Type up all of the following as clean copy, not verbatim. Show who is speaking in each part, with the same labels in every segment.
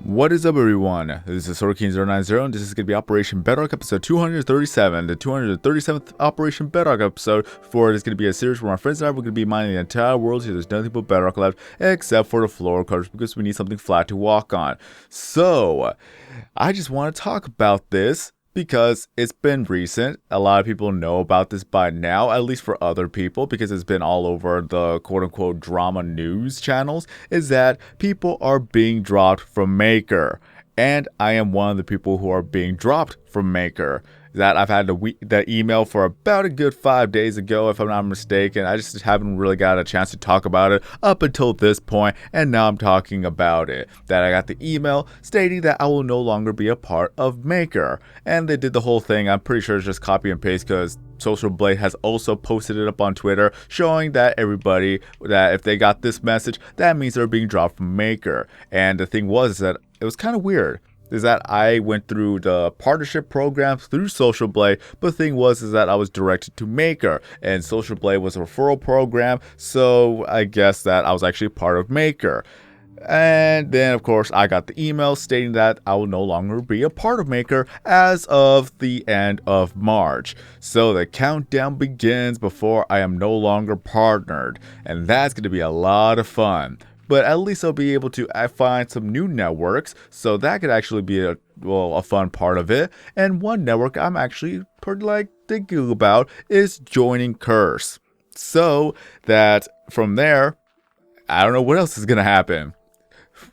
Speaker 1: What is up, everyone? This is Sorkin090, and this is going to be Operation Bedrock episode 237, the 237th Operation Bedrock episode. For it is going to be a series where my friends and I are going to be mining the entire world. Here, there's nothing but Bedrock left, except for the floor covers, because we need something flat to walk on. So, I just want to talk about this, because it's been recent. A lot of people know about this by now, at least for other people, because it's been all over the quote-unquote drama news channels, is that people are being dropped from Maker. And I am one of the people who are being dropped from Maker. That I've had that email for about a good 5 days ago, if I'm not mistaken. I just haven't really got a chance to talk about it up until this point, and now I'm talking about it. That I got the email stating that I will no longer be a part of Maker. And they did the whole thing. I'm pretty sure it's just copy and paste, because Social Blade has also posted it up on Twitter, showing that everybody, that if they got this message, that means they're being dropped from Maker. And the thing was that it was kind of weird. Is that I went through the partnership program through Social Blade, but the thing was is that I was directed to Maker, and Social Blade was a referral program, so I guess that I was actually part of Maker. And then, of course, I got the email stating that I will no longer be a part of Maker as of the end of March. So the countdown begins before I am no longer partnered, and that's going to be a lot of fun. But at least I'll be able to find some new networks, so that could actually be a fun part of it. And one network I'm actually pretty thinking about is joining Curse. So that from there, I don't know what else is going to happen.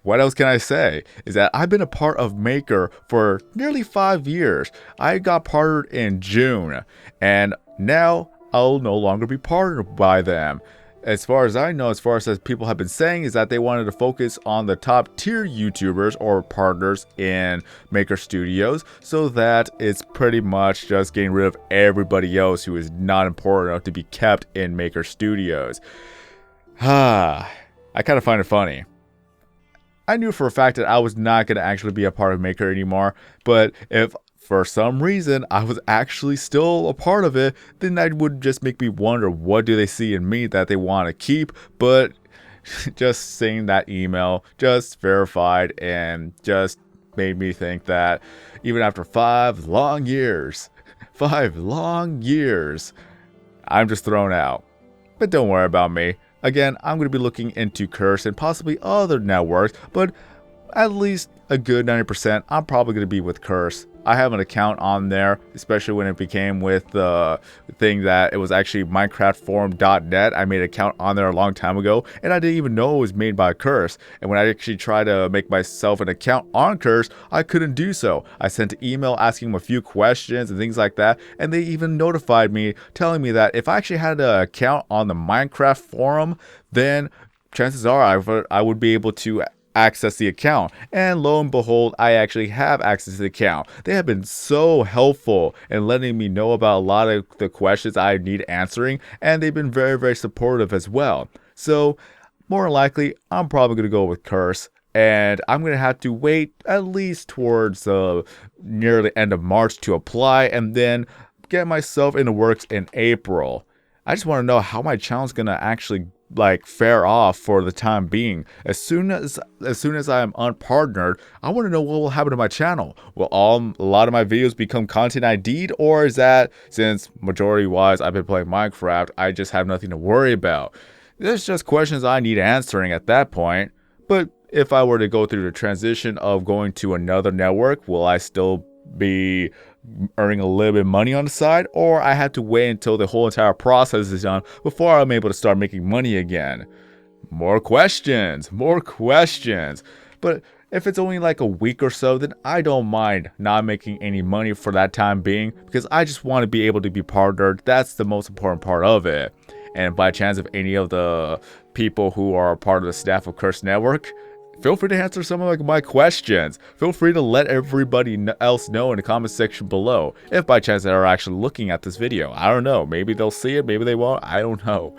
Speaker 1: What else can I say? Is that I've been a part of Maker for nearly 5 years. I got partnered in June, and now I'll no longer be partnered by them. As far as I know, as people have been saying, is that they wanted to focus on the top tier YouTubers or partners in Maker Studios, so that it's pretty much just getting rid of everybody else who is not important enough to be kept in Maker Studios. I kind of find it funny. I knew for a fact that I was not going to actually be a part of Maker anymore, but if for some reason I was actually still a part of it, then that would just make me wonder, what do they see in me that they want to keep? But just seeing that email just verified and just made me think that even after 5 long years, I'm just thrown out. But don't worry about me. Again, I'm going to be looking into Curse and possibly other networks, but at least a good 90%, I'm probably going to be with Curse. I have an account on there, especially when it became with the thing that it was actually minecraftforum.net. I made an account on there a long time ago, and I didn't even know it was made by Curse. And when I actually tried to make myself an account on Curse, I couldn't do so. I sent an email asking them a few questions and things like that, and they even notified me, telling me that if I actually had an account on the Minecraft forum, then chances are I would be able to access the account. And lo and behold, I actually have access to the account. They have been so helpful in letting me know about a lot of the questions I need answering, and they've been very, very supportive as well. So more than likely, I'm probably going to go with Curse, and I'm going to have to wait at least towards near the end of March to apply, and then get myself in the works in April. I just want to know how my channel is going to actually fare off for the time being. As soon as I am unpartnered, I want to know what will happen to my channel. Will a lot of my videos become content ID'd, or is that, since majority wise I've been playing Minecraft, I just have nothing to worry about? There's just questions I need answering at that point. But if I were to go through the transition of going to another network, will I still be earning a little bit of money on the side, or I have to wait until the whole entire process is done before I'm able to start making money again? More questions. But if it's only a week or so, then I don't mind not making any money for that time being, because I just want to be able to be partnered. That's the most important part of it. And by chance, if any of the people who are part of the staff of Curse Network, feel free to answer some of my questions. Feel free to let everybody else know in the comment section below, if by chance they are actually looking at this video. I don't know. Maybe they'll see it, maybe they won't. I don't know.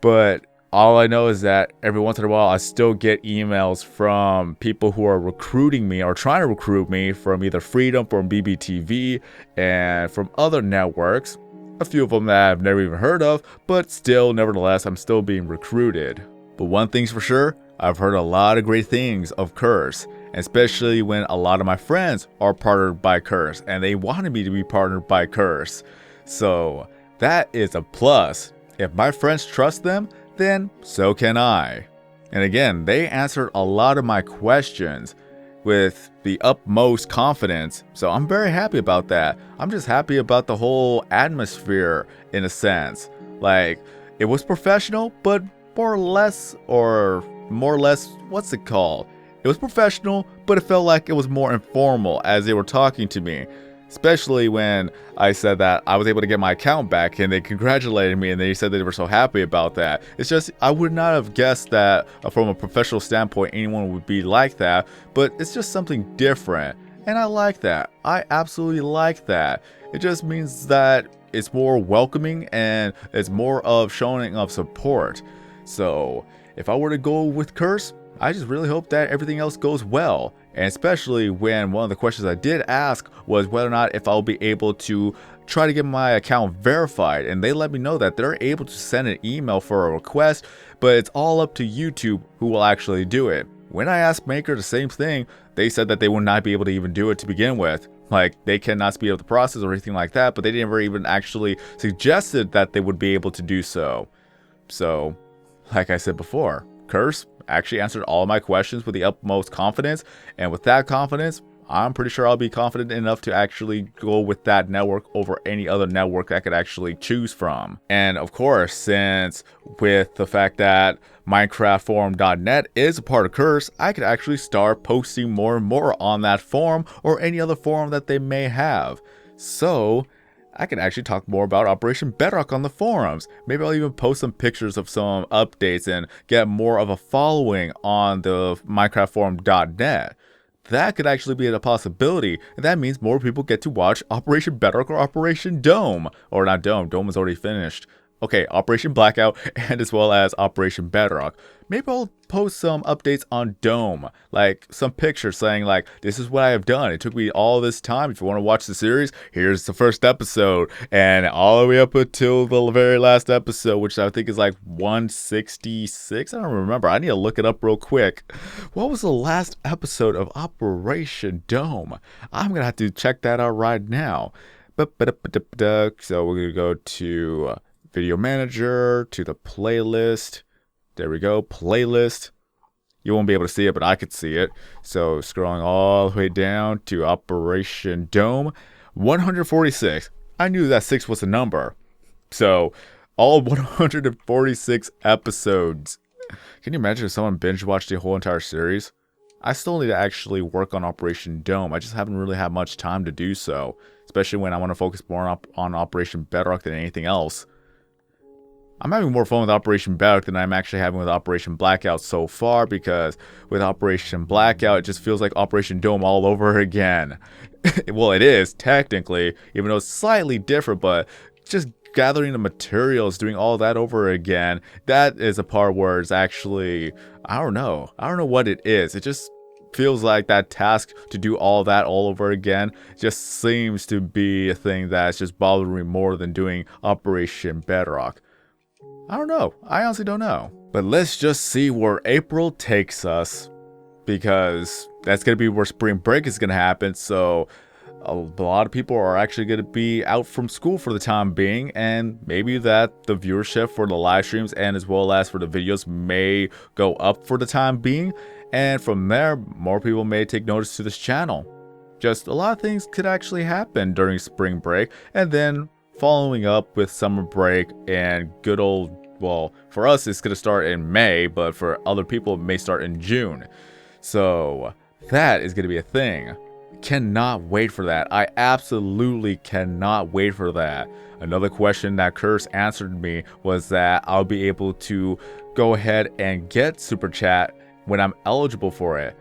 Speaker 1: But all I know is that every once in a while I still get emails from people who are recruiting me or trying to recruit me from either Freedom, from BBTV, and from other networks. A few of them that I've never even heard of, but still, nevertheless, I'm still being recruited. But one thing's for sure, I've heard a lot of great things of Curse, especially when a lot of my friends are partnered by Curse and they wanted me to be partnered by Curse. So that is a plus. If my friends trust them, then so can I. And again, they answered a lot of my questions with the utmost confidence, so I'm very happy about that. I'm just happy about the whole atmosphere in a sense. Like, it was professional, but more or less, what's it called? It was professional, but it felt like it was more informal as they were talking to me. Especially when I said that I was able to get my account back and they congratulated me and they said they were so happy about that. It's just, I would not have guessed that from a professional standpoint anyone would be like that, but it's just something different. And I like that. I absolutely like that. It just means that it's more welcoming and it's more of showing of support. So if I were to go with Curse, I just really hope that everything else goes well. And especially when one of the questions I did ask was whether or not if I'll be able to try to get my account verified. And they let me know that they're able to send an email for a request, but it's all up to YouTube who will actually do it. When I asked Maker the same thing, they said that they would not be able to even do it to begin with. Like, they cannot speed up the process or anything like that, but they never even actually suggested that they would be able to do so. So, like I said before, Curse actually answered all of my questions with the utmost confidence, and with that confidence, I'm pretty sure I'll be confident enough to actually go with that network over any other network I could actually choose from. And of course, since with the fact that MinecraftForum.net is a part of Curse, I could actually start posting more and more on that forum or any other forum that they may have. So I can actually talk more about Operation Bedrock on the forums. Maybe I'll even post some pictures of some updates and get more of a following on the MinecraftForum.net. That could actually be a possibility, and that means more people get to watch Operation Bedrock or Operation Dome. Or not Dome, Dome is already finished. Okay, Operation Blackout and as well as Operation Bedrock. Maybe I'll post some updates on Dome, like some pictures saying like, this is what I have done. It took me all this time. If you want to watch the series, here's the first episode. And all the way up until the very last episode, which I think is like 166. I don't remember. I need to look it up real quick. What was the last episode of Operation Dome? I'm going to have to check that out right now. So we're going to go to Video Manager, to the playlist. There we go, playlist. You won't be able to see it, but I could see it. So scrolling all the way down to Operation Dome, 146. I knew that 6 was a number. So all 146 episodes. Can you imagine if someone binge watched the whole entire series? I still need to actually work on Operation Dome. I just haven't really had much time to do so, especially when I want to focus more on Operation Bedrock than anything else. I'm having more fun with Operation Bedrock than I'm actually having with Operation Blackout so far, because with Operation Blackout, it just feels like Operation Dome all over again. Well, it is, technically, even though it's slightly different, but just gathering the materials, doing all that over again, that is a part where it's actually, I don't know what it is. It just feels like that task to do all that all over again just seems to be a thing that's just bothering me more than doing Operation Bedrock. I don't know. I honestly don't know. But let's just see where April takes us, because that's going to be where spring break is going to happen. So a lot of people are actually going to be out from school for the time being, and maybe that the viewership for the live streams and as well as for the videos may go up for the time being. And from there, more people may take notice to this channel. Just a lot of things could actually happen during spring break, and then following up with summer break and good old, well, for us it's going to start in May, but for other people it may start in June. So that is going to be a thing. Cannot wait for that. I absolutely cannot wait for that. Another question that Curse answered me was that I'll be able to go ahead and get Super Chat when I'm eligible for it.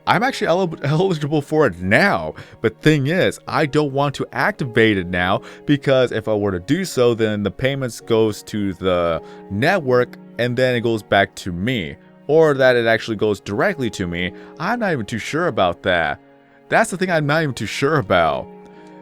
Speaker 1: I'm actually eligible for it now, but thing is, I don't want to activate it now, because if I were to do so, then the payments goes to the network and then it goes back to me, or that it actually goes directly to me. I'm not even too sure about that. That's the thing I'm not even too sure about.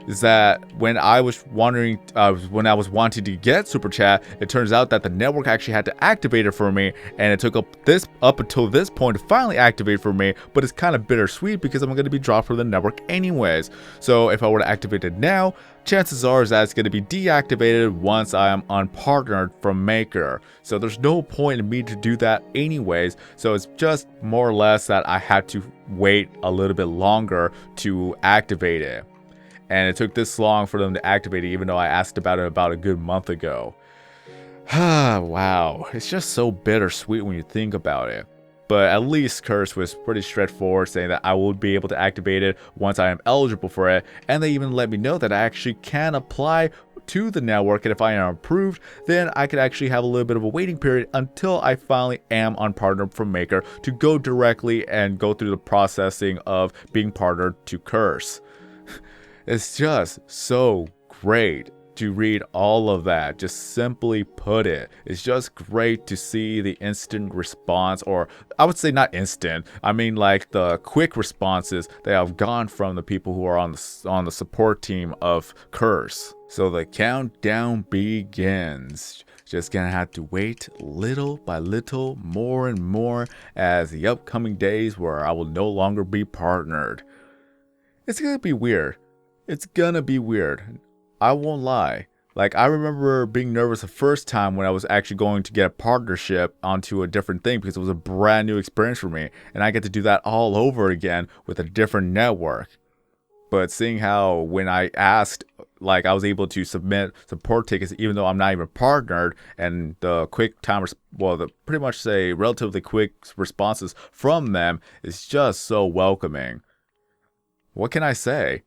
Speaker 1: is that when I was wanting to get Super Chat, it turns out that the network actually had to activate it for me, and it took up until this point to finally activate for me. But it's kind of bittersweet because I'm going to be dropped from the network anyways. So if I were to activate it now, chances are that it's going to be deactivated once I am unpartnered from Maker. So there's no point in me to do that anyways. So it's just more or less that I had to wait a little bit longer to activate it. And it took this long for them to activate it, even though I asked about it about a good month ago. Wow, it's just so bittersweet when you think about it. But at least Curse was pretty straightforward, saying that I will be able to activate it once I am eligible for it. And they even let me know that I actually can apply to the network, and if I am approved, then I could actually have a little bit of a waiting period until I finally am unpartnered from Maker to go directly and go through the processing of being partnered to Curse. It's just so great to read all of that. Just simply put it, it's just great to see the instant response, or I would say not instant, I mean like the quick responses that have gone from the people who are on the support team of Curse. So the countdown begins. Just gonna have to wait little by little, more and more, as the upcoming days where I will no longer be partnered. It's gonna be weird. It's gonna be weird. I won't lie. Like, I remember being nervous the first time when I was actually going to get a partnership onto a different thing, because it was a brand new experience for me. And I get to do that all over again with a different network. But seeing how when I asked, like, I was able to submit support tickets even though I'm not even partnered, and the quick time, pretty much say relatively quick responses from them is just so welcoming. What can I say?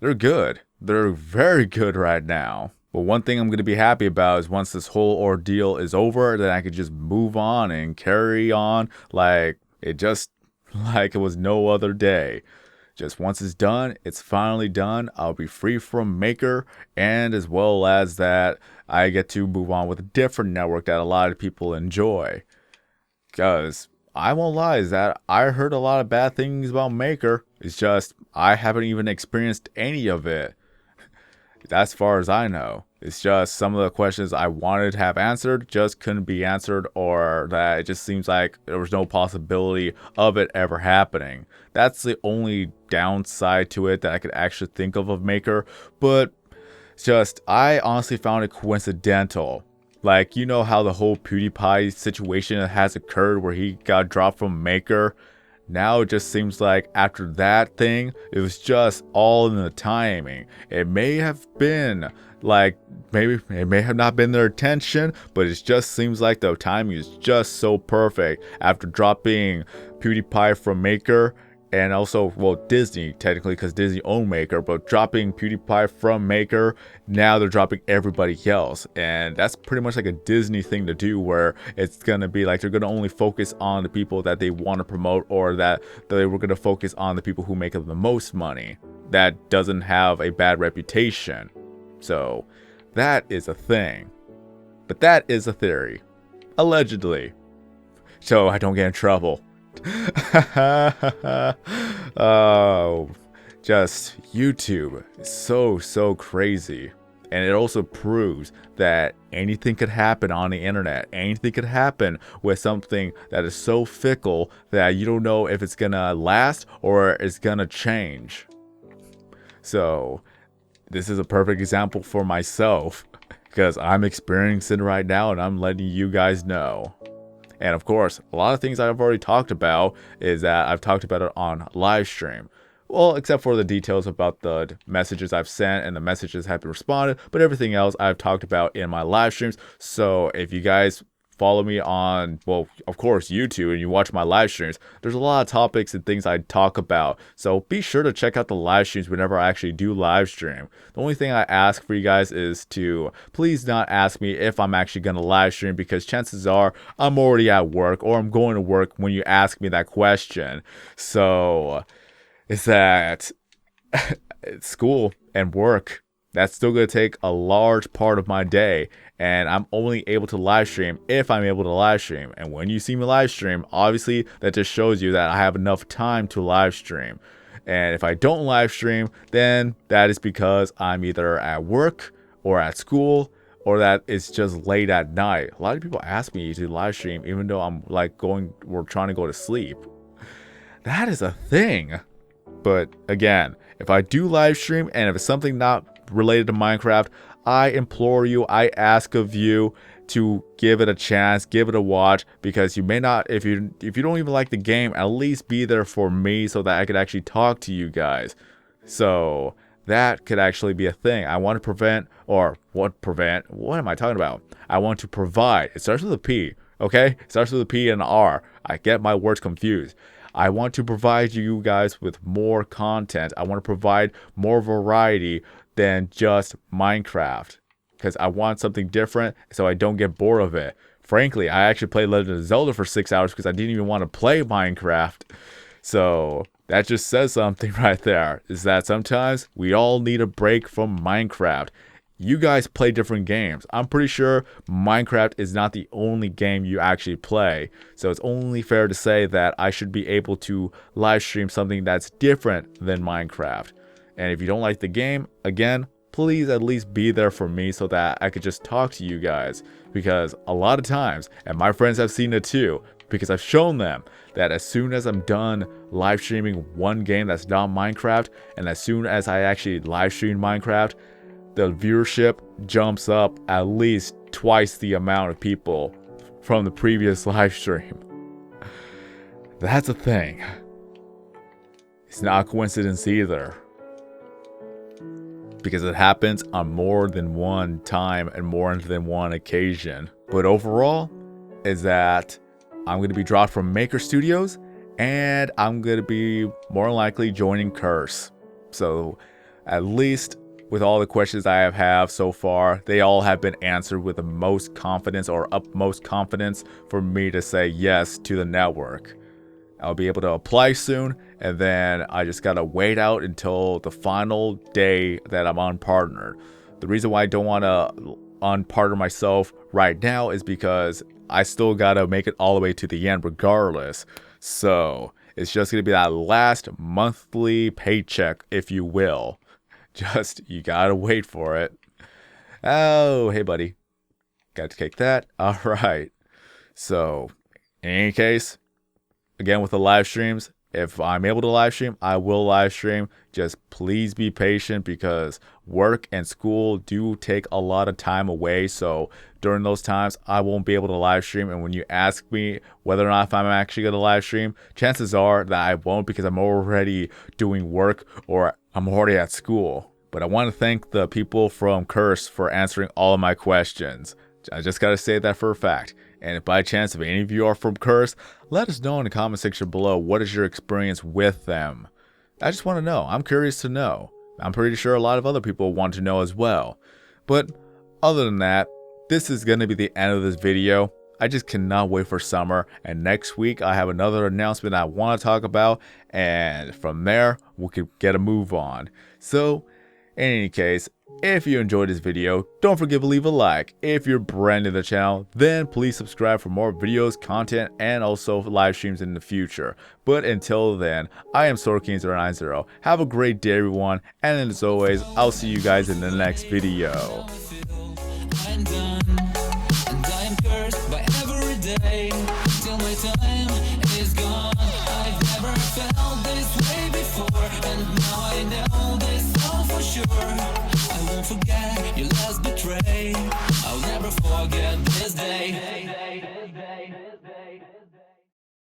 Speaker 1: They're good. They're very good right now. But one thing I'm going to be happy about is once this whole ordeal is over, then I could just move on and carry on like it was no other day. Just once it's done, it's finally done. I'll be free from Maker, and as well as that, I get to move on with a different network that a lot of people enjoy. Because I won't lie, is that I heard a lot of bad things about Maker. It's just I haven't even experienced any of it. As far as I know, it's just some of the questions I wanted to have answered just couldn't be answered, or that it just seems like there was no possibility of it ever happening. That's the only downside to it that I could actually think of Maker. But just, I honestly found it coincidental. Like, you know how the whole PewDiePie situation has occurred where he got dropped from Maker? Now it just seems like after that thing, it was just all in the timing. It may have been like, maybe it may have not been their intention, but it just seems like the timing is just so perfect after dropping PewDiePie from Maker. And also, well, Disney, technically, because Disney owned Maker, but dropping PewDiePie from Maker, now they're dropping everybody else. And that's pretty much like a Disney thing to do, where it's going to be like they're going to only focus on the people that they want to promote, or that they were going to focus on the people who make the most money. That doesn't have a bad reputation. So that is a thing. But that is a theory. Allegedly. So I don't get in trouble. Oh, just YouTube is so crazy. And it also proves that anything could happen on the internet. Anything could happen with something that is so fickle that you don't know if it's gonna last or it's gonna change. So this is a perfect example for myself, because I'm experiencing it right now and I'm letting you guys know. And of course, a lot of things I've already talked about is that I've talked about it on live stream. Well, except for the details about the messages I've sent and the messages have been responded, but everything else I've talked about in my live streams. So if you guys follow me on, well, of course, YouTube, and you watch my live streams, there's a lot of topics and things I talk about. So be sure to check out the live streams whenever I actually do live stream. The only thing I ask for you guys is to please not ask me if I'm actually going to live stream, because chances are I'm already at work or I'm going to work when you ask me that question. So it's that school and work, that's still going to take a large part of my day. And I'm only able to live stream if I'm able to live stream. And when you see me live stream, obviously that just shows you that I have enough time to live stream. And if I don't live stream, then that is because I'm either at work or at school, or that it's just late at night. A lot of people ask me to live stream even though I'm like we're trying to go to sleep. That is a thing. But again, if I do live stream and if it's something not related to Minecraft, I implore you, I ask of you to give it a chance, give it a watch, because you may not, if you don't even like the game, at least be there for me so that I could actually talk to you guys. So that could actually be a thing. I want to what am I talking about? I want to provide. It starts with a P, okay? It starts with a P and an R. I get my words confused. I want to provide you guys with more content. I want to provide more variety than just Minecraft, because I want something different so I don't get bored of it. Frankly, I actually played Legend of Zelda for 6 hours because I didn't even want to play Minecraft. So that just says something right there, is that sometimes we all need a break from Minecraft. You guys play different games. I'm pretty sure Minecraft is not the only game you actually play. So it's only fair to say that I should be able to live stream something that's different than Minecraft. And if you don't like the game, again, please at least be there for me so that I could just talk to you guys. Because a lot of times, and my friends have seen it too, because I've shown them that as soon as I'm done live streaming one game that's not Minecraft, and as soon as I actually live stream Minecraft, the viewership jumps up at least twice the amount of people from the previous live stream. That's a thing. It's not a coincidence either, because it happens on more than one time and more than one occasion. But overall, is that I'm going to be dropped from Maker Studios, and I'm going to be more likely joining Curse. So at least with all the questions I have so far, they all have been answered with the most confidence or utmost confidence for me to say yes to the network. I'll be able to apply soon, and then I just gotta wait out until the final day that I'm unpartnered. The reason why I don't want to unpartner myself right now is because I still gotta make it all the way to the end regardless. So it's just gonna be that last monthly paycheck, if you will. Just, you gotta wait for it. Oh, hey buddy. Got to take that. Alright. So, in any case, again with the live streams, if I'm able to live stream, I will live stream. Just please be patient, because work and school do take a lot of time away. So during those times, I won't be able to live stream. And when you ask me whether or not if I'm actually going to live stream, chances are that I won't, because I'm already doing work or I'm already at school. But I want to thank the people from Curse for answering all of my questions. I just got to say that for a fact. And if by chance, if any of you are from Curse, let us know in the comment section below, what is your experience with them? I just want to know. I'm curious to know. I'm pretty sure a lot of other people want to know as well. But other than that, this is going to be the end of this video. I just cannot wait for summer. And next week, I have another announcement I want to talk about. And from there, we could get a move on. So, in any case, if you enjoyed this video, don't forget to leave a like. If you're brand new to the channel, then please subscribe for more videos, content, and also live streams in the future. But until then, I am SwordKing090. Have a great day, everyone, and as always, I'll see you guys in the next video.